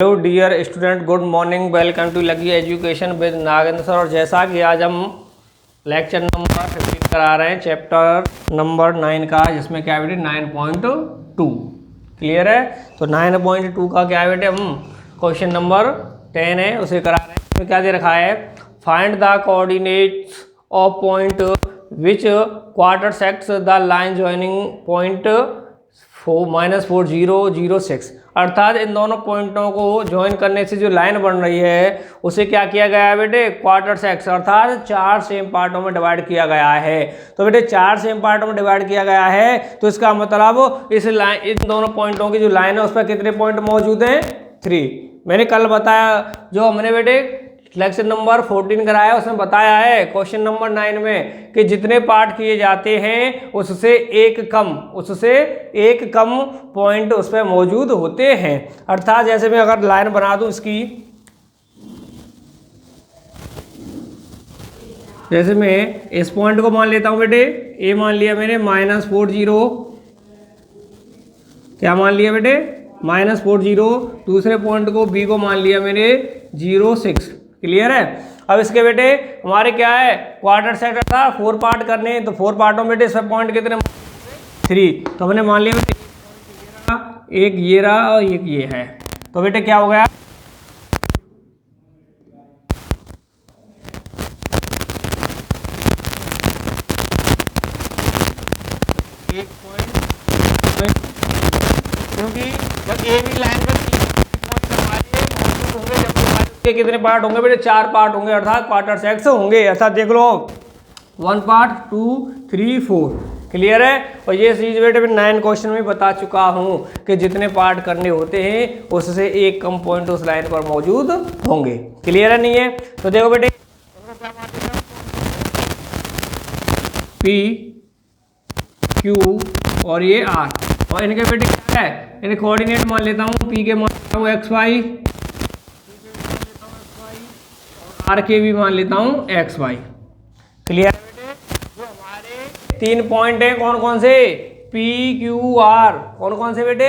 Hello dear student, good morning. Welcome to lucky education with Nagendra sir. और जैसा कि आज हम लेक्चर नंबर 15 करा रहे हैं, चैप्टर नंबर 9 का, जिसमें क्या बेटे 9.2 क्लियर है। तो 9.2 का क्या बेटे हम क्वेश्चन नंबर 10 है उसे करा रहे हैं। इसमें क्या दे रखा है, find the coordinates of point which quarter sects the line joining point -4 0 0 6। अर्थात इन दोनों पॉइंटों को ज्वाइन करने से जो लाइन बन रही है उसे क्या किया गया है बेटे, क्वार्टर सेक्स अर्थात 4 सेम पार्टों में डिवाइड किया गया है। तो बेटे 4 सेम पार्टों में डिवाइड किया गया है, तो इसका मतलब इस लाइन, इन दोनों पॉइंटों की जो लाइन है उस पर कितने पॉइंट मौजूद हैं, 3। मैंने कल बताया, जो हमने बेटे लेक्चर नंबर 14 कराया उसमें बताया है क्वेश्चन नंबर 9 में कि जितने पार्ट किए जाते हैं उससे एक कम पॉइंट उस पर मौजूद होते हैं। अर्थात जैसे मैं अगर लाइन बना दूं इसकी, जैसे मैं इस पॉइंट को मान लेता हूं बेटे, ए मान लिया मैंने -4 0, क्या मान लिया बेटे -4 0। दूसरे पॉइंट को बी को मान लिया मैंने 0 6। क्लियर है। अब इसके बेटे हमारे क्या है, क्वार्टर सेक्टर था, 4 पार्ट करने हैं, तो 4 पार्टों में बेटे सब पॉइंट कितने, 3। तो हमने मान लिया बेटे एक ये रहा और एक ये है। तो बेटे क्या हो गया, एक पॉइंट, क्योंकि जब ए बी लाइन पर कितने पार्ट होंगे बेटे, 4 पार्ट होंगे, अर्थात क्वार्टर सेक्स होंगे। अर्थात देख लो 1 पार्ट 2 3 4। क्लियर है। और ये चीज बेटे मैं 9 क्वेश्चन में बता चुका हूं कि जितने पार्ट करने होते हैं उससे एक कम पॉइंट उस लाइन पर मौजूद होंगे। क्लियर है नहीं है। तो देखो बेटे पी क्यू और ये आर, और इनके बेटे क्या है, इन्हें कोऑर्डिनेट मान लेता हूँ, पी के मान लेता हूँ एक्स वाई, आर के भी मान लेता हूं एक्स वाई। क्लियर है बेटे। जो हमारे 3 पॉइंट हैं कौन कौन से, पी क्यू आर, कौन कौन से बेटे,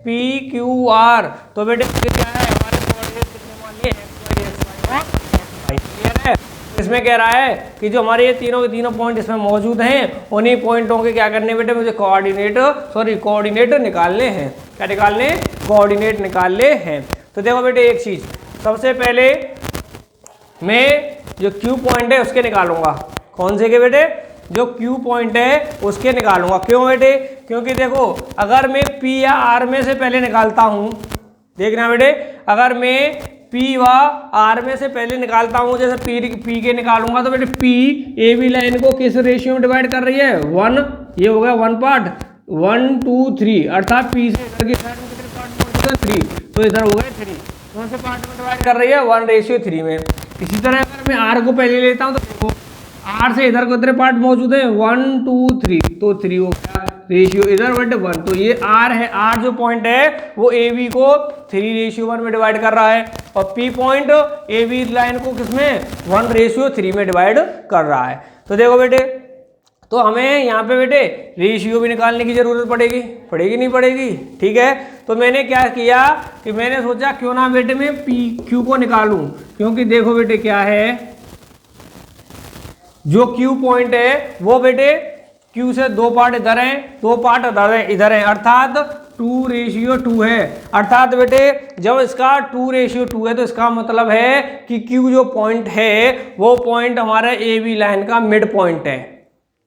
पी क्यू आर। तो बेटे क्या है, हमारे कोऑर्डिनेट कितने मान लिए, एक्स वाई और एक्स वाई। क्लियर है। इसमें कह रहा है कि जो हमारे ये तीनों के तीनों पॉइंट इसमें मौजूद हैं, उन्हीं पॉइंटों के क्या करने बेटे, मुझे कोऑर्डिनेट निकालने हैं। क्या निकालने, कोऑर्डिनेट निकालने हैं। तो देखो बेटे एक चीज, सबसे पहले मैं जो क्यू पॉइंट है उसके निकालूंगा। कौन से के बेटे, जो क्यू पॉइंट है उसके निकालूंगा। क्यों बेटे, क्योंकि देखो अगर मैं पी या आर में से पहले निकालता हूं, देखना बेटे, अगर मैं पी व आर में से पहले निकालता हूं, जैसे पी के निकालूंगा, तो बेटे पी ए बी लाइन को किस रेशियो में डिवाइड कर रही है, 1। ये हो गया 1 पार्ट, 1 2 3, अर्थात पी से इधर की साइड में कितने पार्ट मौजूद है, 3। तो इधर हो गए 3। कौन से पार्ट में डिवाइड कर रही है, 1:3 में। इसी तरह अगर मैं आर को पहले लेता हूं तो देखो आर से इधर कितने पार्ट मौजूद है, 1 2 3, तो 3 हो गया, रेशियो इधर 1:1। तो ये आर है, आर जो पॉइंट है वो ए बी को 3:1 में डिवाइड कर रहा है, और P point A B line को किसमें, 1:3 में डिवाइड कर रहा है। तो देखो बेटे, तो हमें यहाँ पे बेटे रेशियो भी निकालने की जरूरत पड़ेगी नहीं पड़ेगी, ठीक है। तो मैंने क्या किया कि मैंने सोचा क्यों ना बेटे मैं पी क्यू को निकालूं, क्योंकि देखो बेटे क्या है, जो क्यू पॉइंट है वो बेटे क्यू से 2 पार्ट इधर हैं, 2 पार्ट इधर हैं, अर्थात 2:2 है। अर्थात बेटे जब इसका 2:2 है तो इसका मतलब है कि क्यू जो पॉइंट है वो पॉइंट हमारे ए बी लाइन का मिड पॉइंट है।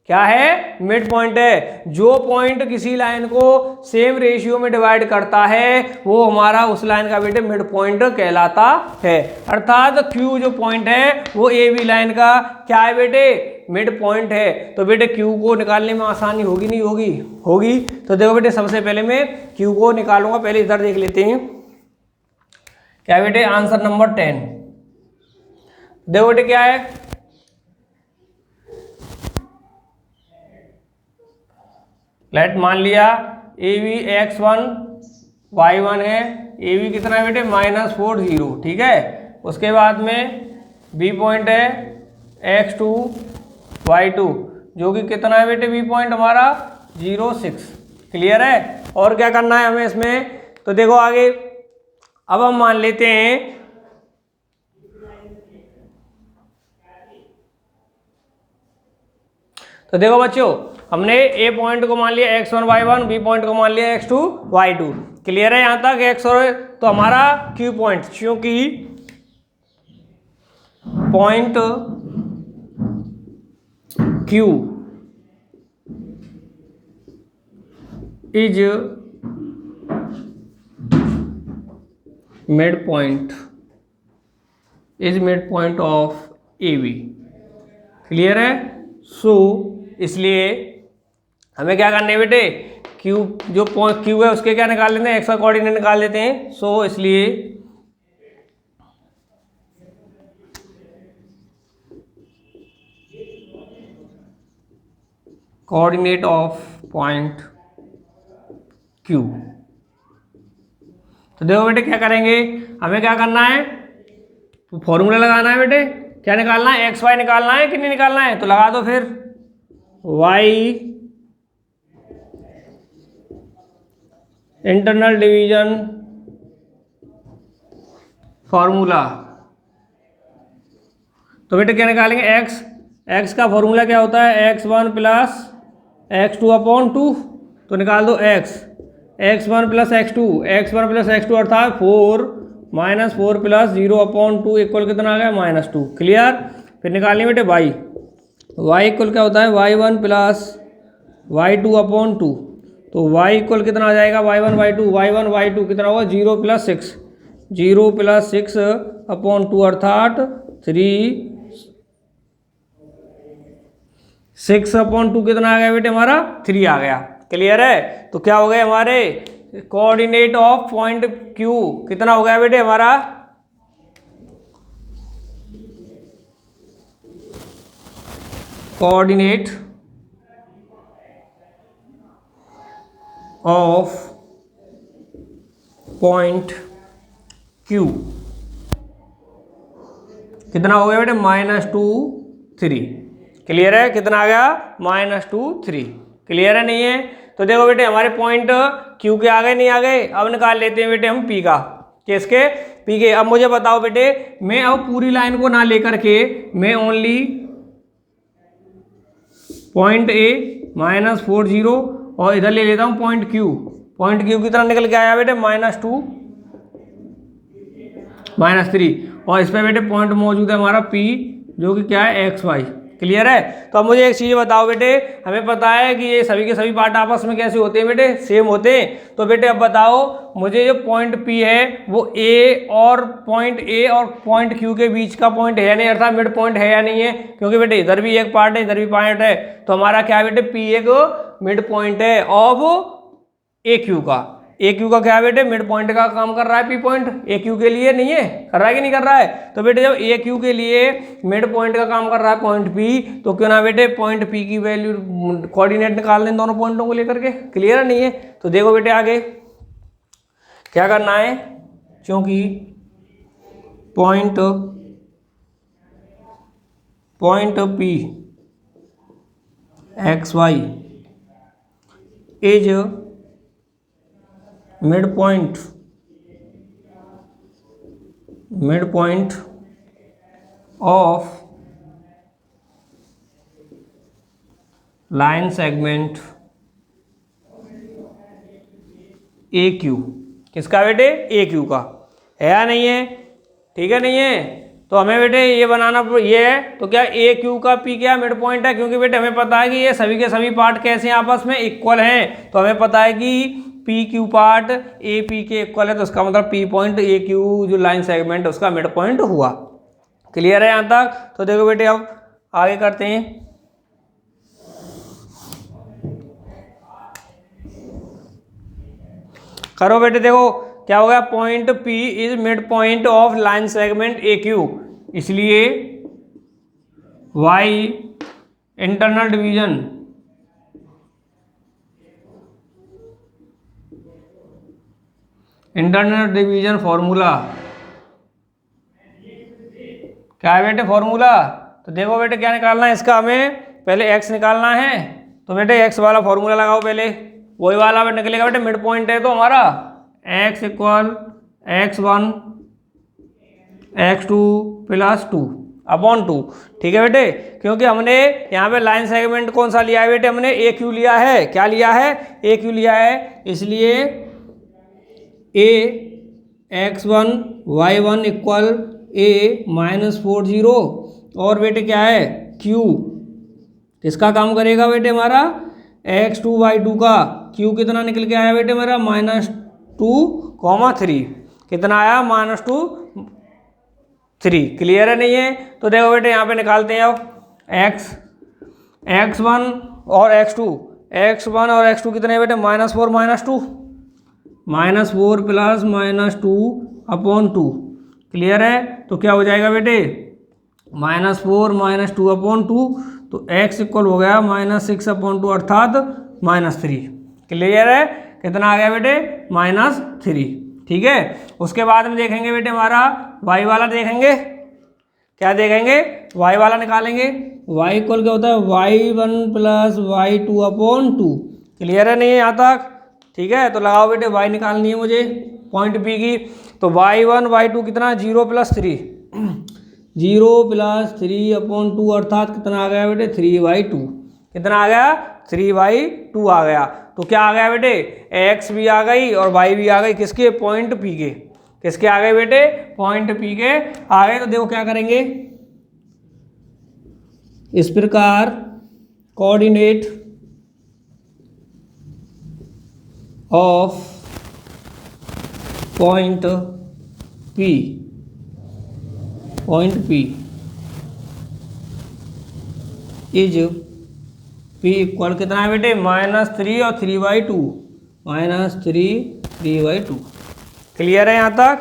क्या है, मिड पॉइंट है। जो पॉइंट किसी लाइन को सेम रेशियो में डिवाइड करता है वो हमारा उस लाइन का बेटे मिड पॉइंट कहलाता है। अर्थात क्यू जो पॉइंट है वो ए बी लाइन का क्या है बेटे, मिड पॉइंट है। तो बेटे क्यू को निकालने में आसानी होगी नहीं होगी, होगी। तो देखो बेटे सबसे पहले मैं क्यू को निकालूंगा, पहले इधर देख लेते हैं क्या बेटे, आंसर नंबर 10। देखो बेटे क्या है, लेट मान लिया ए बी x1 y1 है, ए बी कितना है बेटे -4 0, ठीक है। उसके बाद में बी पॉइंट है x2 y2, जो कि कितना है बेटे, बी पॉइंट हमारा 0 6। क्लियर है। और क्या करना है हमें इसमें, तो देखो आगे अब हम मान लेते हैं तो देखो बच्चों, हमने ए पॉइंट को मान लिया x1 y1, बी पॉइंट को मान लिया x2 y2। क्लियर है यहां तक x और तो हमारा क्यू पॉइंट, क्योंकि point Q is mid point of A B. Clear है। सो इसलिए हमें क्या करना है बेटे, क्यू जो पॉइंट क्यू है उसके क्या निकाल लेते हैं, एक्स का कोऑर्डिनेट निकाल लेते हैं। सो इसलिए कोऑर्डिनेट ऑफ पॉइंट क्यू। तो देखो बेटे क्या करेंगे, हमें क्या करना है, तो फॉर्मूला लगाना है बेटे। क्या निकालना है, एक्स वाई निकालना है कि नहीं निकालना है, तो लगा दो फिर। By internal division formula. तो बेटे क्या निकालेंगे, एक्स का फॉर्मूला क्या होता है, x1 प्लस x2 अपॉन 2। तो निकाल दो x1 प्लस x2 अर्थात 4 माइनस 4 प्लस 0 अपॉन 2 इक्वल कितना आ गया, -2। क्लियर। फिर निकालनी बेटे y इक्वल क्या होता है, y1 प्लस y2 अपॉन 2। तो y इक्वल कितना आ जाएगा, y1 y2 कितना होगा, 0 प्लस 6 अपॉन 2 अर्थात 6 अपॉन 2 कितना आ गया बेटे, हमारा 3 आ गया। क्लियर है। तो क्या हो गए हमारे कोऑर्डिनेट ऑफ पॉइंट क्यू कितना हो गया बेटे हमारा, कोऑर्डिनेट ऑफ पॉइंट क्यू कितना हो गया बेटे, -2 3। क्लियर है। कितना आ गया, -2 3। क्लियर है नहीं है। तो देखो बेटे हमारे पॉइंट क्यू के आ गए नहीं आ गए। अब निकाल लेते हैं बेटे हम पी का, किसके, पी के। अब मुझे बताओ बेटे, मैं अब पूरी लाइन को ना लेकर के मैं ओनली पॉइंट ए -4 0 और इधर ले लेता हूं पॉइंट क्यू की तरह निकल के आया बेटे -2 -3 और इस पे बेटे पॉइंट मौजूद है हमारा पी जो कि क्या है, एक्स वाई। क्लियर है। तो अब मुझे एक चीज़ बताओ बेटे, हमें पता है कि ये सभी के सभी पार्ट आपस में कैसे होते हैं बेटे, सेम होते हैं। तो बेटे अब बताओ मुझे जो पॉइंट पी है वो पॉइंट ए और पॉइंट क्यू के बीच का पॉइंट है या नहीं, अर्थात मिड पॉइंट है या नहीं है, क्योंकि बेटे इधर भी एक पार्ट है इधर भी पार्ट है। तो हमारा क्या है बेटे, पी एक मिड पॉइंट है ऑफ ए क्यू का। ए क्यू का क्या है बेटे, मिड पॉइंट का काम कर रहा है पी पॉइंट, ए क्यू के लिए नहीं है, कर रहा है कि नहीं कर रहा है। तो बेटे जब ए क्यू के लिए मिड पॉइंट का काम कर रहा है पॉइंट पी, तो क्यों ना बेटे पॉइंट पी की वैल्यू कोऑर्डिनेट निकाल लें दोनों पॉइंटों को लेकर के। क्लियर है नहीं है। तो देखो बेटे आगे क्या करना है, क्योंकि point P X Y is mid point of line segment A Q. किसका बेटे, ए क्यू का है या नहीं है, ठीक है नहीं है। तो हमें बेटे ये बनाना ये है, तो क्या ए क्यू का पी क्या मिड पॉइंट है, क्योंकि बेटे हमें पता है कि ये सभी के सभी पार्ट कैसे हैं, आपस में इक्वल हैं। तो हमें पता है कि P Q part A P के इक्वल है, तो उसका मतलब पी पॉइंट ए क्यू जो लाइन सेगमेंट उसका मिड पॉइंट हुआ। क्लियर है यहाँ तक। तो देखो बेटे अब आगे करते हैं। करो बेटे, देखो क्या हो गया, point P is mid point of line segment A Q, इसलिए Y इंटरनल डिवीजन फॉर्मूला क्या है बेटे, फॉर्मूला। तो देखो बेटे क्या निकालना है इसका, हमें पहले x निकालना है। तो बेटे x वाला फॉर्मूला लगाओ पहले, वही वाला निकलेगा बेटे, मिड पॉइंट है तो हमारा x equal x1 x2 plus 2 upon 2। ठीक है बेटे, क्योंकि हमने यहाँ पे लाइन सेगमेंट कौन सा लिया है बेटे, हमने ए क्यू लिया है। क्या लिया है? ए क्यू लिया है, इसलिए ए x1 y1 इक्वल ए -40 और बेटे क्या है q किसका काम करेगा बेटे हमारा x2 y2 का। q कितना निकल के आया बेटे मेरा -2,3 कितना आया -2 3। क्लियर है नहीं है? तो देखो बेटे यहाँ पे निकालते हैं अब x1 और x2 कितने हैं बेटे -4 -2 -4 प्लस -2 अपॉन 2। क्लियर है? तो क्या हो जाएगा बेटे -4 -2 अपॉन 2, तो x इक्वल हो गया -6 अपॉन 2 अर्थात -3। क्लियर है? कितना आ गया बेटे -3। ठीक है, उसके बाद में देखेंगे बेटे हमारा y वाला देखेंगे। क्या देखेंगे? y वाला निकालेंगे। y इक्वल क्या होता है y1 plus y2 upon 2। Clear है नहीं है यहाँ तक? ठीक है, तो लगाओ बेटे y निकालनी है मुझे पॉइंट P की। तो y1 y2 कितना 0 + 3 0 + 3 अपॉन 2 अर्थात कितना आ गया बेटे 3/2। कितना आ गया 3/2 आ गया। तो क्या आ गया बेटे x भी आ गई और y भी आ गई, किसके पॉइंट P के। किसके आ गए बेटे पॉइंट P के आ गए। तो देखो क्या करेंगे, इस प्रकार coordinate of point P is P equal कितना है बेटे -3 और 3/2 -3/2। क्लियर है यहाँ तक?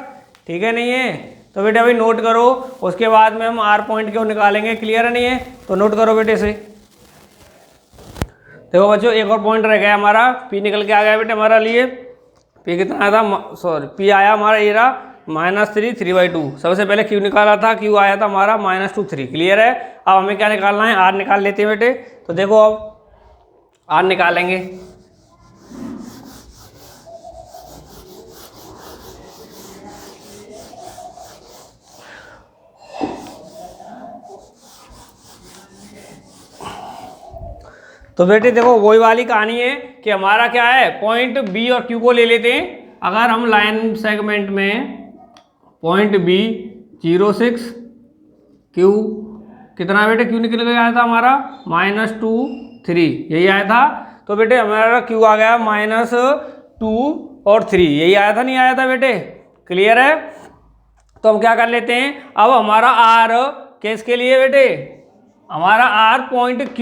ठीक है नहीं है? तो बेटे अभी नोट करो, उसके बाद में हम R पॉइंट क्यों निकालेंगे। क्लियर है नहीं है? तो नोट करो बेटे से। देखो बच्चों एक और पॉइंट रह गया हमारा, P निकल के आ गया बेटे हमारा लिए। P कितना आया था, सॉरी P आया हमारा ये रहा -3 3/2। सबसे पहले Q निकाला था, Q आया था हमारा -2 3। क्लियर है? अब हमें क्या निकालना है, R निकाल लेते हैं बेटे। तो देखो अब R निकालेंगे। तो बेटे देखो वही वाली कहानी है कि हमारा क्या है पॉइंट B और Q को ले लेते हैं। अगर हम लाइन सेगमेंट में पॉइंट B 0,6 Q कितना बेटे Q निकल के आया था हमारा -2 3 यही आया था। तो बेटे हमारा Q आ गया -2 और 3 यही आया था, नहीं आया था बेटे। क्लियर है? तो हम क्या कर लेते हैं, अब हमारा R किसके लिए बेटे, हमारा R पॉइंट Q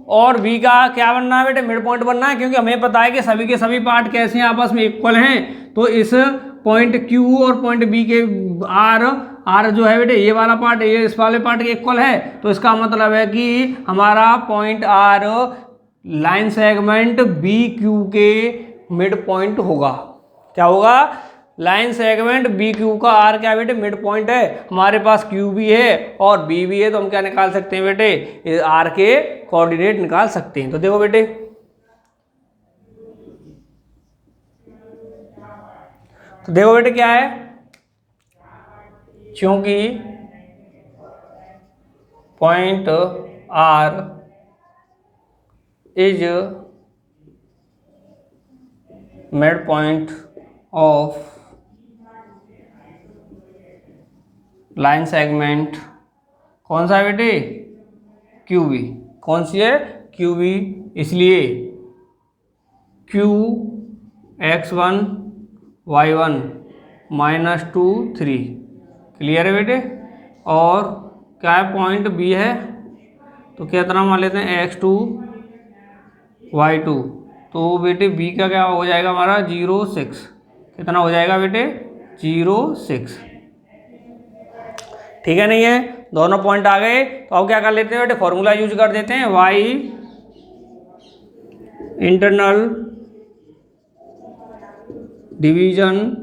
और B का क्या बनना है बेटे मिड पॉइंट बनना है, क्योंकि हमें पता है कि सभी के सभी पार्ट कैसे हैं आपस में इक्वल हैं। तो इस पॉइंट Q और पॉइंट B के R जो है बेटे ये वाला पार्ट ये इस वाले पार्ट के इक्वल है। तो इसका मतलब है कि हमारा point R line segment BQ के मिड पॉइंट होगा। क्या होगा, लाइन सेगमेंट BQ का R क्या बेटे मिड पॉइंट है। हमारे पास Q भी है और B भी है, तो हम क्या निकाल सकते हैं बेटे R के कोऑर्डिनेट निकाल सकते हैं। तो देखो बेटे क्या है, क्योंकि point R is mid point of line segment कौन सा है बेटे QB। कौन सी है QB, इसलिए Q x1 y1 -2 3। क्लियर है बेटे? और क्या है पॉइंट B है, तो कितना मान लेते हैं x2 y2। तो बेटे B का क्या हो जाएगा हमारा 0,6। कितना हो जाएगा बेटे 0,6। ठीक है नहीं है? दोनों पॉइंट आ गए। तो अब क्या कर लेते हैं बेटे फॉर्मूला यूज कर देते हैं, y इंटरनल डिवीजन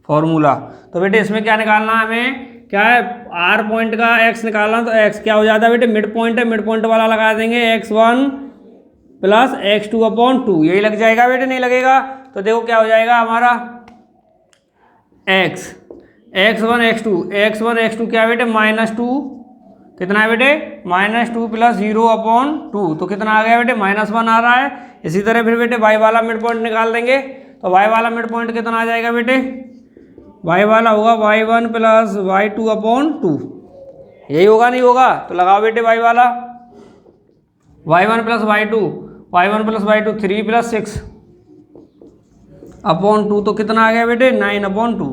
फॉर्मूला। तो बेटे इसमें क्या निकालना है हमें, क्या है R पॉइंट का x निकालना। तो x क्या हो जाता है बेटे मिड पॉइंट है, मिड पॉइंट वाला लगा देंगे x1 + x2 अपॉन 2 यही लग जाएगा बेटे, नहीं लगेगा। तो देखो क्या हो जाएगा हमारा x1 x2 क्या है बेटे -2, कितना है बेटे -2 + 0/2, तो कितना आ गया बेटे -1 आ रहा है। इसी तरह फिर बेटे y वाला मिड पॉइंट निकाल देंगे, तो y वाला मिड पॉइंट कितना आ जाएगा बेटे, y वाला होगा y1 + y2/2, यही होगा नहीं होगा, तो लगाओ बेटे y वाला, y1 + y2 3 + 6/2, तो कितना आ गया बेटे 9/2,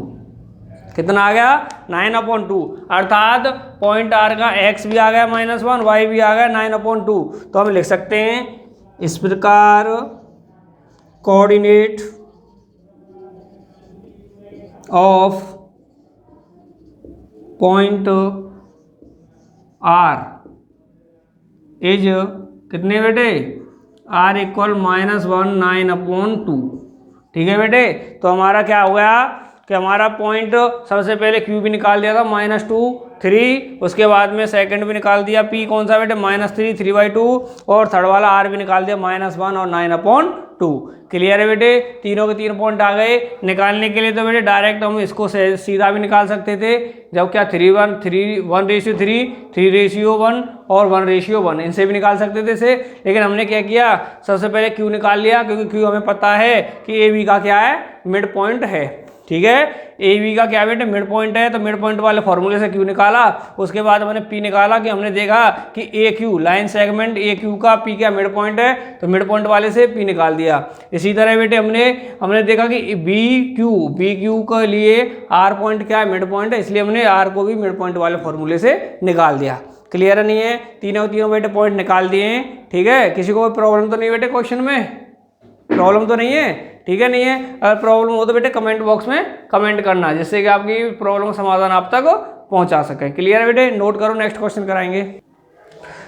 कितना आ गया 9/2, अर्थात पॉइंट आर का x भी आ गया -1, y भी आ गया 9/2। तो हम लिख सकते हैं इस प्रकार coordinate of point R is कितने बेटे r = -1 9/2, ठीक है बेटे। तो हमारा क्या हो गया कि हमारा पॉइंट सबसे पहले Q भी निकाल दिया था -2 3, उसके बाद में सेकंड भी निकाल दिया P कौन सा बेटे -3 3/2, और थर्ड वाला R भी निकाल दिया -1 और 9/2। क्लियर है बेटे, तीनों के 3 पॉइंट आ गए। निकालने के लिए तो बेटे डायरेक्ट हम इसको सीधा भी निकाल सकते थे, जब क्या 1:3 3:1 और 1:1 इनसे भी निकाल सकते थे इसे, लेकिन हमने क्या किया सबसे पहले Q निकाल लिया, क्योंकि Q हमें पता है कि AB का क्या है मिड पॉइंट है, ठीक है। AB का क्या बेटे मिड पॉइंट है, तो मिड पॉइंट वाले फॉर्मूले से Q निकाला। उसके बाद मैंने P निकाला कि हमने देखा कि AQ लाइन सेगमेंट AQ का P क्या मिड पॉइंट है, तो मिड पॉइंट वाले से P निकाल दिया। इसी तरह बेटे हमने देखा कि BQ के लिए R पॉइंट क्या है मिड पॉइंट है, इसलिए हमने R को भी मिड पॉइंट वाले फॉर्मूले से निकाल दिया। क्लियर नहीं है, तीनों बेटे पॉइंट निकाल दिए हैं, ठीक है। किसी को कोई प्रॉब्लम तो नहीं बेटे, क्वेश्चन में प्रॉब्लम तो नहीं है, ठीक है नहीं है। अगर प्रॉब्लम हो तो बेटे कमेंट बॉक्स में कमेंट करना, जिससे कि आपकी प्रॉब्लम का समाधान आप तक पहुंचा सके। क्लियर है बेटे, नोट करो, नेक्स्ट क्वेश्चन कराएंगे।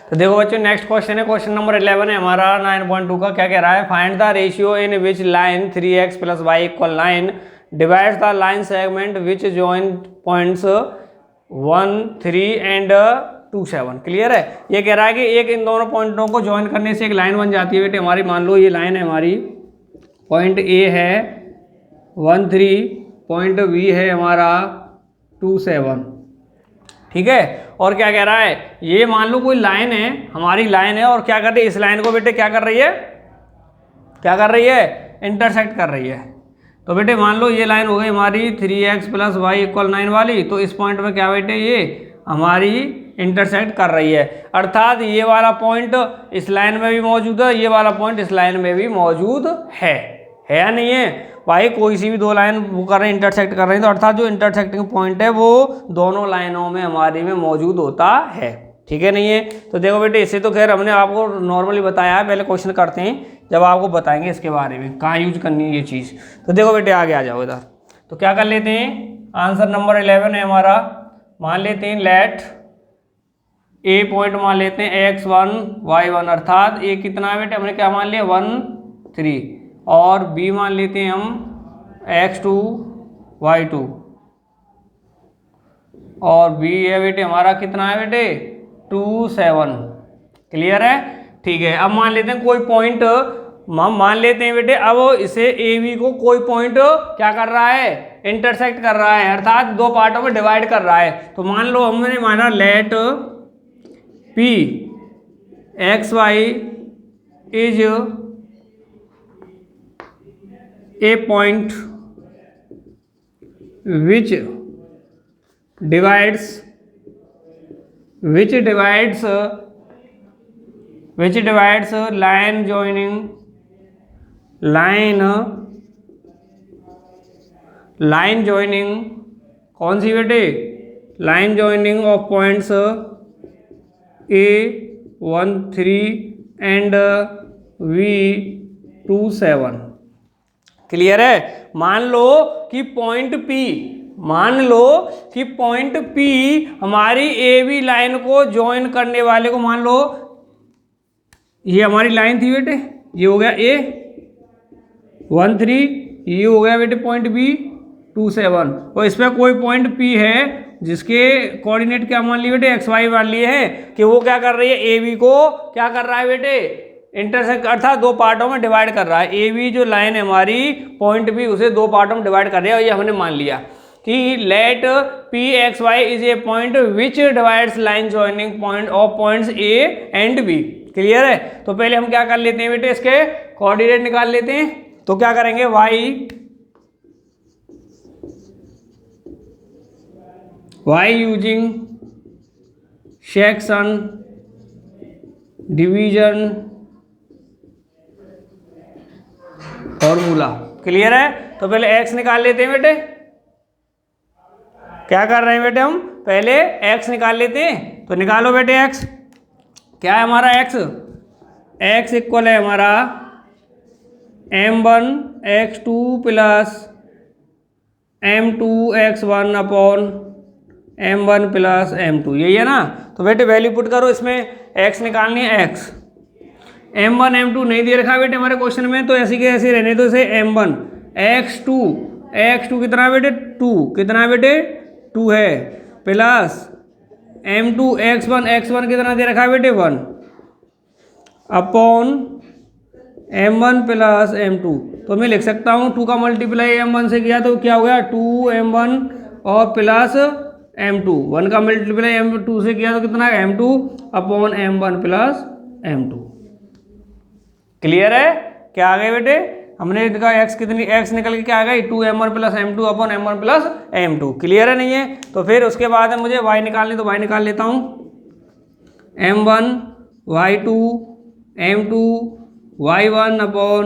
तो देखो बच्चों नेक्स्ट क्वेश्चन है, क्वेश्चन नंबर 11 है हमारा 9.2 का। क्या कह रहा है, find the ratio in which line 3x + y = 9 divides the line segment which join points 1 3 and 2 7। Clear है, ये कह रहा है कि एक इन दोनों पॉइंटों को ज्वाइन करने से एक लाइन बन जाती है बेटे हमारी। मान लो ये लाइन है हमारी, पॉइंट A है 1 3, पॉइंट B है हमारा 2 7, ठीक है। और क्या कह रहा है, ये मान लो कोई लाइन है, हमारी लाइन है, और क्या कर रही है, इस लाइन को बेटे क्या कर रही है, इंटरसेक्ट कर रही है। तो बेटे मान लो ये लाइन हो गई हमारी 3x + y = 9 वाली, तो इस पॉइंट पे क्या बेटे ये हमारी इंटरसेक्ट कर रही है, अर्थात ये वाला पॉइंट इस लाइन में भी मौजूद है, ये वाला पॉइंट इस लाइन में भी मौजूद है या नहीं है भाई। कोई सी भी दो लाइन वो कर रहे हैं, इंटरसेक्ट कर रहे हैं, तो अर्थात जो इंटरसेक्टिंग पॉइंट है वो दोनों लाइनों में हमारी में मौजूद होता है, ठीक है नहीं है। तो देखो बेटे इसे तो खैर हमने आपको नॉर्मली बताया है, पहले क्वेश्चन करते हैं जब आपको बताएंगे इसके बारे में कहाँ यूज करनी है ये चीज़। तो देखो बेटे आगे आ जाओ इधर, तो क्या कर लेते हैं, आंसर नंबर 11 है हमारा। मान लेते हैं लेट ए पॉइंट मान लेते हैं x1 y1, अर्थात ए कितना है बेटे हमने क्या मान लिया 1 3, और बी मान लेते हैं हम x2 y2, और बी है बेटे हमारा कितना है बेटे 2 7। क्लियर है, ठीक है। अब मान लेते हैं कोई पॉइंट, मान लेते हैं बेटे अब इसे ए बी को कोई पॉइंट क्या कर रहा है, इंटरसेक्ट कर रहा है, अर्थात दो पार्टों में डिवाइड कर रहा है। तो मान लो हमने माना let P x y is a point which divides line joining कौन सी बेटे, line joining of points A 1 3 and V 2 7। Clear है, मान लो कि पॉइंट P हमारी ए बी लाइन को ज्वाइन करने वाले को, मान लो ये हमारी लाइन थी बेटे, ये हो गया A 1 3, ये हो गया बेटे पॉइंट B 2 7, और इस पर कोई पॉइंट P है जिसके कोऑर्डिनेट क्या मान लिए बेटे x y मान लिए हैं कि वो क्या कर रही है, ए बी को क्या कर रहा है बेटे इंटरसेक्ट अर्थात दो पार्टों में डिवाइड कर रहा है। ए बी जो लाइन है हमारी पॉइंट बी उसे दो पार्टों में डिवाइड कर रही है और ये हमने मान लिया कि let P X Y is a point which divides line joining point of points A and B. Clear है? तो पहले हम क्या कर लेते हैं बेटे, इसके कोऑर्डिनेट निकाल लेते हैं। तो क्या करेंगे, y using section division formula. Clear है? तो पहले x निकाल लेते हैं बेटे। क्या कर रहे हैं बेटे, हम पहले x निकाल लेते हैं। तो निकालो बेटे x। क्या है हमारा x इक्वल है हमारा m1 x2 plus m2 x1 upon m1 plus m2, यही है ना। तो बेटे वैल्यू पुट करो, इसमें x निकालनी है x। m1 m2 नहीं दे रखा बेटे हमारे क्वेश्चन में, तो ऐसी के ऐसे रहने दो। इसे m1 x2 कितना बेटे 2, कितना बेटे 2 है, प्लस m2 x1 कितना दे रखा है बेटे 1 अपॉन m1 प्लस m2। तो मैं लिख सकता हूँ 2 का मल्टीप्लाई m1 से किया तो क्या हो गया 2m1 और प्लस m2। 1 का मल्टीप्लाई m2 से किया तो कितना m2 upon m1 plus m2। Clear है? क्या आ गए बेटे, हमने देखा x निकल के क्या आ गई 2m1 plus m2 upon m1 plus m2। Clear है नहीं है? तो फिर उसके बाद है मुझे y निकालनी, तो y निकाल लेता हूँ m1 y2 m2 y1 upon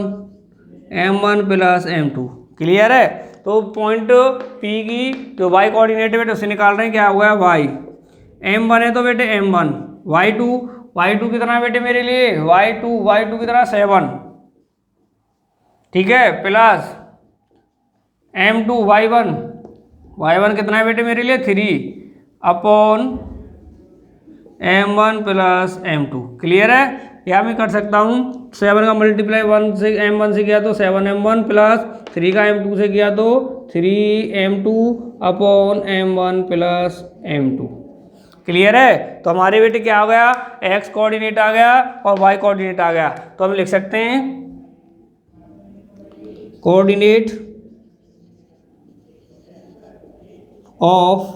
m1 plus m2। Clear है? तो पॉइंट P की जो y कोऑर्डिनेट है बेटे उसे निकाल रहे हैं। क्या हुआ है y, m1 है तो बेटे m1, y2 कितना है बेटे मेरे लिए y2 कितना 7, ठीक है, प्लस m2 y1 कितना है बेटे मेरे लिए 3 upon m1 plus m2। Clear है? या मैं कर सकता हूँ 7 का मल्टीप्लाई 1 से m1 से किया तो 7m1 प्लस 3 का m2 से किया तो 3m2 upon m1 plus m2। Clear है? तो हमारे बेटे क्या हो गया, x कोऑर्डिनेट आ गया और y कोऑर्डिनेट आ गया। तो हम लिख सकते हैं coordinate of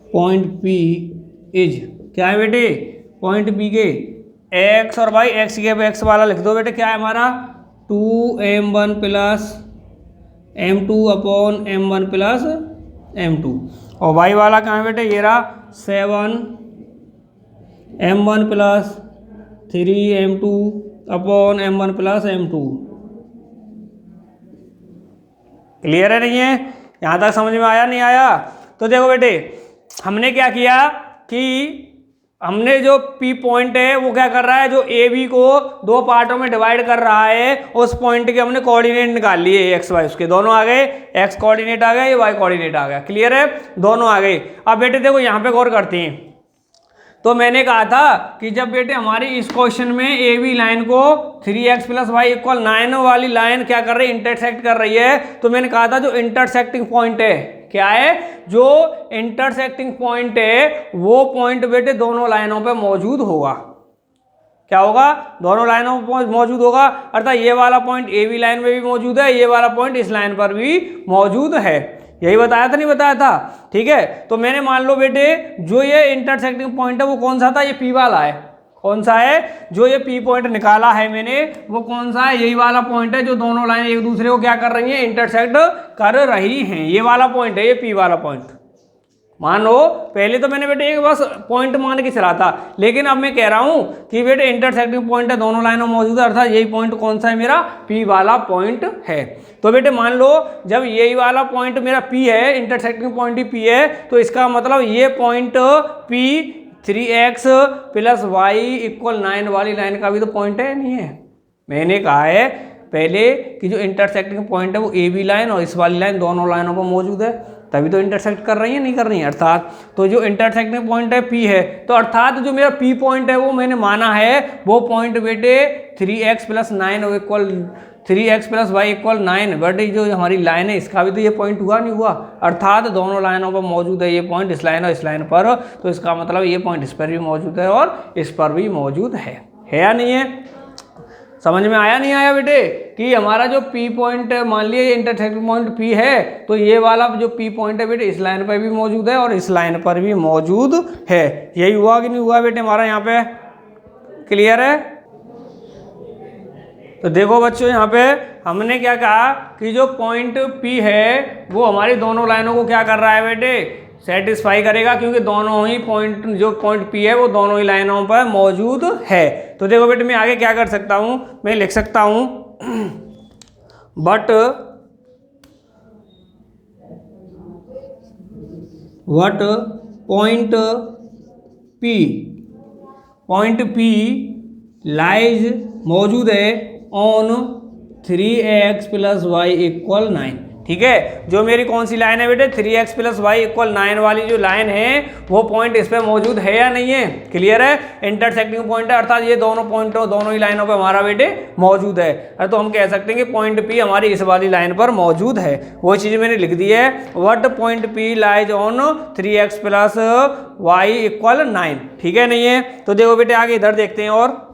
point P is, क्या है बेटे पॉइंट P के x और y, x के x वाला लिख दो बेटे। क्या है हमारा 2m1 plus m2 upon m1 plus m2 और y वाला कहाँ है बेटे, ये रहा 7m1 plus 3m2 upon m1 plus m2। Clear है नहीं है? यहाँ तक समझ में आया नहीं आया? तो देखो बेटे हमने क्या किया कि हमने जो P पॉइंट है वो क्या कर रहा है, जो ए बी को दो पार्टों में डिवाइड कर रहा है, उस पॉइंट के हमने कोऑर्डिनेट निकाल लिए एक्स वाई, उसके दोनों आ गए, एक्स कोऑर्डिनेट आ गया, ये वाई कोऑर्डिनेट आ गया। क्लियर है? दोनों आ गए। अब बेटे देखो यहाँ पे गौर करते हैं। तो मैंने कहा था कि जब बेटे हमारी इस क्वेश्चन में ए बी लाइन को 3x प्लस वाई इक्वल 9 वाली लाइन क्या कर रही है, इंटरसेक्ट कर रही है। तो मैंने कहा था जो इंटरसेक्टिंग पॉइंट है, क्या है, जो इंटरसेक्टिंग पॉइंट है वो पॉइंट बेटे दोनों लाइनों पे मौजूद होगा। क्या होगा? दोनों लाइनों पर मौजूद होगा। अर्थात ये वाला पॉइंट ए बी लाइन में भी मौजूद है, ये वाला पॉइंट इस लाइन पर भी मौजूद है। यही बताया था नहीं बताया था? ठीक है। तो मैंने मान लो बेटे जो ये इंटरसेक्टिंग पॉइंट है वो कौन सा था, ये P वाला है। कौन सा है? जो ये P पॉइंट निकाला है मैंने वो कौन सा है, यही वाला पॉइंट है जो दोनों लाइन एक दूसरे को क्या कर रही है, इंटरसेक्ट कर रही हैं। ये वाला पॉइंट है, ये P वाला पॉइंट। मान लो पहले तो मैंने बेटे एक बस पॉइंट मान के चला था, लेकिन अब मैं कह रहा हूं कि बेटे इंटरसेक्टिंग पॉइंट है, दोनों लाइनों मौजूद है, अर्थात यही पॉइंट कौन सा है, मेरा P वाला पॉइंट है। तो बेटे मान लो जब यही वाला पॉइंट मेरा P है, इंटरसेक्टिंग पॉइंट ही P है, तो इसका मतलब ये point P 3x plus Y equal 9 वाली लाइन का भी तो पॉइंट है, नहीं है? मैंने कहा है पहले कि जो इंटरसेक्टिंग पॉइंट है वो ए बी लाइन और इस वाली लाइन दोनों लाइनों पर मौजूद है, तभी तो इंटरसेक्ट कर रही है, नहीं कर रही है। अर्थात तो जो इंटरसेक्टिंग पॉइंट है P है, तो अर्थात जो मेरा P पॉइंट है वो मैंने माना है वो पॉइंट बेटे 3x plus 9 equal 3x plus Y equal 9, but जो हमारी लाइन है इसका भी तो ये पॉइंट हुआ नहीं हुआ। अर्थात दोनों लाइनों पर मौजूद है ये पॉइंट, इस लाइन और इस लाइन पर, तो इसका मतलब ये पॉइंट इस पर भी मौजूद है और इस पर भी मौजूद है। है या नहीं है? समझ में आया नहीं आया बेटे कि हमारा जो P पॉइंट मान लिया ये इंटरसेक्टिंग पॉइंट P है, तो ये वाला जो P पॉइंट है बेटे इस लाइन पर भी मौजूद है और इस लाइन पर भी मौजूद है। यही हुआ कि नहीं हुआ बेटे हमारा यहाँ पे? क्लियर है? तो देखो बच्चों यहाँ पे हमने क्या कहा कि जो पॉइंट P है वो हमारी दोनों लाइनों को क्या कर रहा है बेटे? सेटिस्फाई करेगा, क्योंकि दोनों ही पॉइंट जो पॉइंट P है वो दोनों ही लाइनों पर मौजूद है। तो देखो बेटे मैं आगे क्या कर सकता हूँ, मैं लिख सकता हूँ but what point P lies मौजूद है ऑन 3x + y = 9। ठीक है, जो मेरी कौन सी लाइन है बेटे? 3x + y = 9 वाली जो लाइन है वो पॉइंट इस पे मौजूद है या नहीं है? क्लियर है? इंटरसेक्टिंग पॉइंट है, अर्थात ये दोनों पॉइंटों दोनों ही लाइनों पे हमारा बेटे मौजूद है। तो हम कह सकते हैं कि पॉइंट P हमारी इस वाली लाइन पर मौजूद है। वो चीज़ मैंने लिख दी है, what point P lies on 3x + y = 9। ठीक है नहीं है? तो देखो बेटे आगे इधर देखते हैं और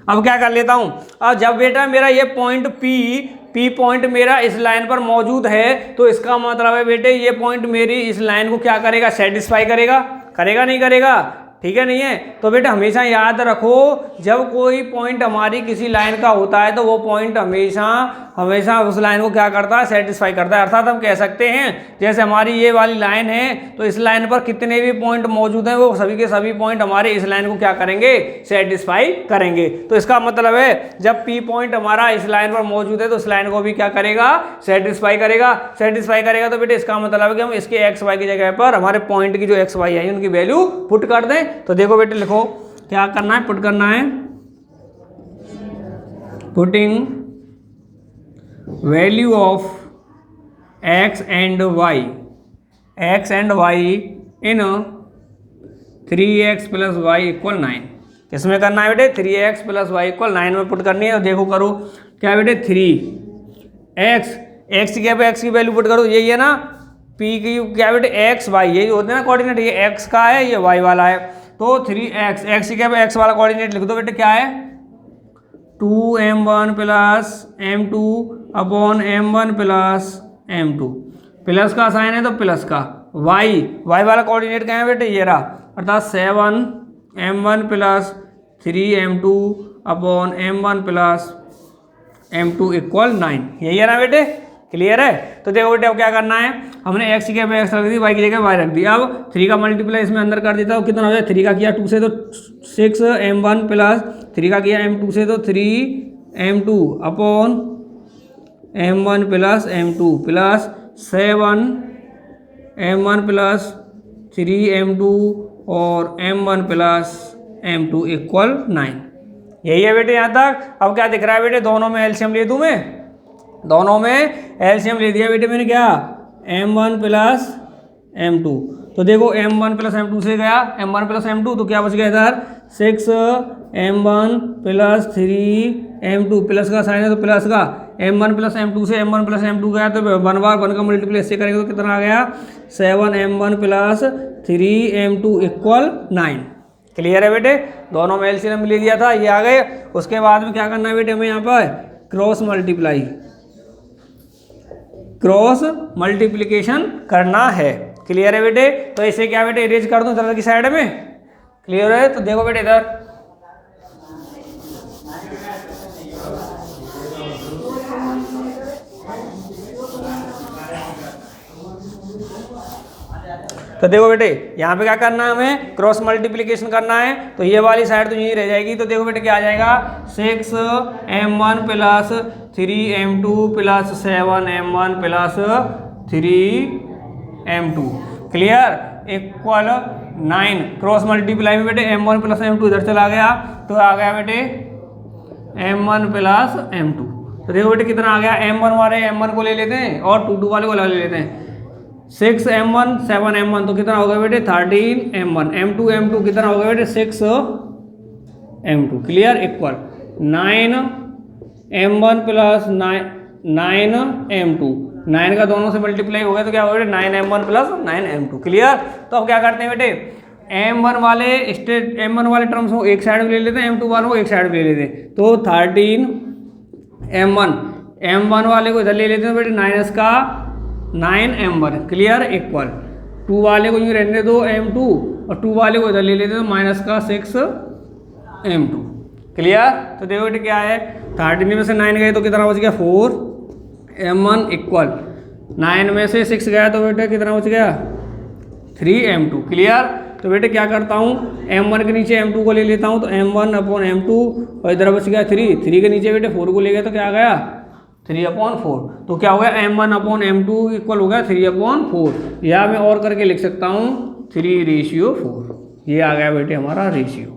अब क्या कर लेता हूं। अब जब बेटा मेरा ये पॉइंट P पॉइंट मेरा इस लाइन पर मौजूद है, तो इसका मतलब है बेटे ये पॉइंट मेरी इस लाइन को क्या करेगा? सेटिस्फाई करेगा। करेगा नहीं करेगा? ठीक है नहीं है? तो बेटा हमेशा याद रखो जब कोई पॉइंट हमारी किसी लाइन का होता है तो वो पॉइंट हमेशा उस लाइन को क्या करता है? सेटिस्फाई करता है। अर्थात हम कह सकते हैं जैसे हमारी ये वाली लाइन है तो इस लाइन पर कितने भी पॉइंट मौजूद हैं वो सभी के सभी पॉइंट हमारे इस लाइन को क्या करेंगे? सेटिस्फाई करेंगे। तो इसका मतलब है जब P पॉइंट हमारा इस लाइन पर मौजूद है तो इस लाइन को भी क्या करेगा? सेटिस्फाई करेगा। सेटिस्फाई करेगा तो बेटे इसका मतलब है कि हम इसके एक्स वाई की जगह पर हमारे पॉइंट की जो एक्स वाई है उनकी वैल्यू पुट कर दें। तो देखो बेटे लिखो क्या करना है, पुट करना है, putting value of x and y in 3x + y = 9। किसमें करना है बेटे? 3x + y = 9 में पुट करनी है। और देखो करो क्या बेटे 3x की क्या x की वैल्यू पुट करो, यही है ना P की क्या बेटे x y, यही होते हैं ना कोऑर्डिनेट, ये x का है ये y वाला है। तो 3x x की क्या x वाला कोऑर्डिनेट लिख दो बेटे, क्या है 2m1 + m2 / m1 + m2। Plus का साइन है तो प्लस का, y वाला कोऑर्डिनेट क्या है बेटे? ये रहा, अर्थात 7m1 + 3m2 / m1 + m2 = 9। यही है ना बेटे? क्लियर है? तो देखो बेटे अब क्या करना है, हमने x की जगह x रख दी, y की जगह y रख दी। अब 3 का मल्टीप्लाई इसमें अंदर कर देता हूँ, कितना हो जाए? 3 का किया 2 से तो 6m1 + 3 का किया m2 से तो 3m2 / m1 + m2 + 7m1 + 3m2 और m1 + m2 = 9। यही है बेटे यहाँ तक। अब क्या दिख रहा है बेटे? दोनों में एलसीएम ले दूँ मैं, दोनों में एलसीएम ले दिया बेटे मैंने, क्या m1 + m2। तो देखो m1 + m2 से गया m1 + m2, तो क्या बच गया इधर 6m1 + 3m2, प्लस का साइन है तो प्लस का, m1 + m2 से m1 + m2 गया तो 1 बार 1 का मल्टीप्लाई इससे करेंगे तो कितना आ गया? 7m1 + 3m2 = 9। क्लियर है बेटे? दोनों में एलसीएम ले दिया था, ये आ गए। उसके बाद में क्या करना है बेटे हमें यहाँ पर? क्रॉस मल्टीप्लिकेशन करना है। क्लियर है बेटे? तो इसे क्या बेटे इरेज कर दूं इधर की साइड में। क्लियर है? तो देखो बेटे इधर तो देखो बेटे यहाँ पे क्या करना है, हमें क्रॉस मल्टीप्लिकेशन करना है। तो ये वाली साइड तो यहीं रह जाएगी। तो देखो बेटे क्या आ जाएगा 6m1 + 3m2 + 7m1 + 3m2 clear = 9। Cross multiply में बेटे m1 + m2 इधर चला गया तो आ गया बेटे m1 + m2। तो देखो बेटे कितना आ गया, m1 वाले m1 को ले लेते हैं और 2 वाले को ले लेते हैं। 6m1 7m1 तो कितना होगा बेटे 13m1, m2 कितना होगा बेटे 6m2 क्लियर = 9m1 + 9m2 9 का दोनों से मल्टीप्लाई हो गया तो क्या हो गया 9m1 प्लस 9m2। क्लियर। तो अब क्या करते हैं बेटे, m1 वाले टर्म्स को एक साइड में ले लेते हैं, m2 वालों को एक साइड में ले लेते हैं। तो 13m1 m1 वाले को इधर ले लेते हैं बेटे, माइनस का 9m1। क्लियर। इक्वल 2 वाले को यूँ रहने दो m2 और 2 वाले को इधर ले लेते हैं तो माइनस का 6m2। क्लियर। तो देखो बेटे क्या है, 13 में से 9 गए तो कितना बच गया 4m1 इक्वल 9 में से 6 गया तो बेटे कितना बच गया 3m2। क्लियर। तो बेटे क्या करता हूँ, m1 के नीचे m2 को ले लेता हूँ तो m1/m2 और इधर बच गया 3 के नीचे बेटे 4 को ले गया तो क्या आ गया 3/4। तो क्या हो गया m1/m2 इक्वल हो गया 3/4। या मैं और करके लिख सकता हूँ 3:4। ये आ गया बेटे हमारा रेशियो।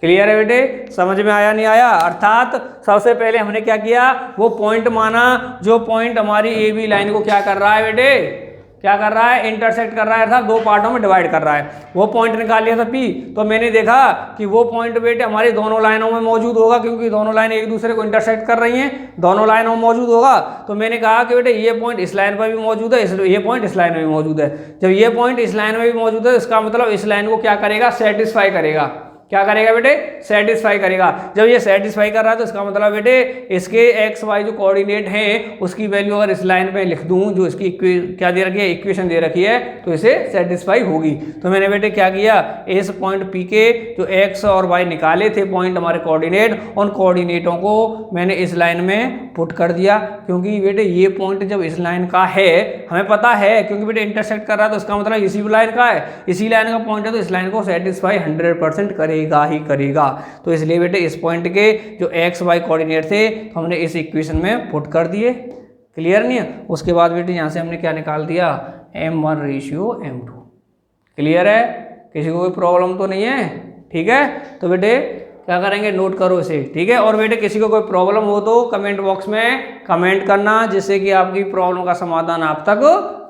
क्लियर है बेटे, समझ में आया नहीं आया। अर्थात सबसे पहले हमने क्या किया, वो पॉइंट माना जो पॉइंट हमारी ए बी लाइन को क्या कर रहा है बेटे, क्या कर रहा है, इंटरसेक्ट कर रहा है, अर्थात दो पार्टों में डिवाइड कर रहा है। वो पॉइंट निकाल लिया था P, तो मैंने देखा कि वो पॉइंट बेटे हमारी दोनों लाइनों में मौजूद होगा, क्योंकि दोनों लाइन एक दूसरे को इंटरसेक्ट कर रही हैं, दोनों लाइनों में मौजूद होगा। तो मैंने कहा कि बेटे ये पॉइंट इस लाइन पर भी मौजूद है, ये पॉइंट इस लाइन में भी मौजूद है। जब ये पॉइंट इस लाइन में भी मौजूद है, इसका मतलब इस लाइन को क्या करेगा, सेटिस्फाई करेगा। क्या करेगा बेटे, सेटिस्फाई करेगा। जब ये सेटिस्फाई कर रहा है तो इसका मतलब बेटे इसके एक्स वाई जो कोऑर्डिनेट हैं उसकी वैल्यू अगर इस लाइन पे लिख दूं, जो इसकी क्या दे रखी है, इक्वेशन दे रखी है, तो इसे सेटिस्फाई होगी। तो मैंने बेटे क्या किया, इस पॉइंट पी के जो एक्स और वाई निकाले थे पॉइंट हमारे कोऑर्डिनेट, उन कोऑर्डिनेटों को मैंने इस लाइन में पुट कर दिया। क्योंकि बेटे ये पॉइंट जब इस लाइन का है, हमें पता है क्योंकि बेटे इंटरसेक्ट कर रहा है, तो इसका मतलब इसी लाइन का है, इसी लाइन का पॉइंट है, तो इस लाइन को सेटिस्फाई 100% करेगा ही करेगा। तो इसलिए बेटे इस पॉइंट के जो एक्स वाई कोऑर्डिनेट थे तो हमने इस इक्वेशन में पुट कर दिए। क्लियर नहीं है। उसके बाद बेटे यहाँ से हमने क्या निकाल दिया, m1/m2। क्लियर है, किसी को कोई प्रॉब्लम तो नहीं है। ठीक है। तो बेटे क्या करेंगे, नोट करो इसे। ठीक है। और बेटे किसी को कोई प्रॉब्लम हो तो कमेंट बॉक्स में कमेंट करना, जिससे कि आपकी प्रॉब्लम का समाधान आप तक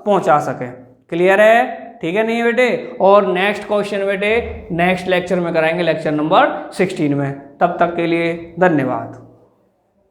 पहुंचा सके। क्लियर है। ठीक है नहीं है बेटे। और नेक्स्ट क्वेश्चन बेटे नेक्स्ट लेक्चर में कराएंगे, लेक्चर नंबर 16 में। तब तक के लिए धन्यवाद।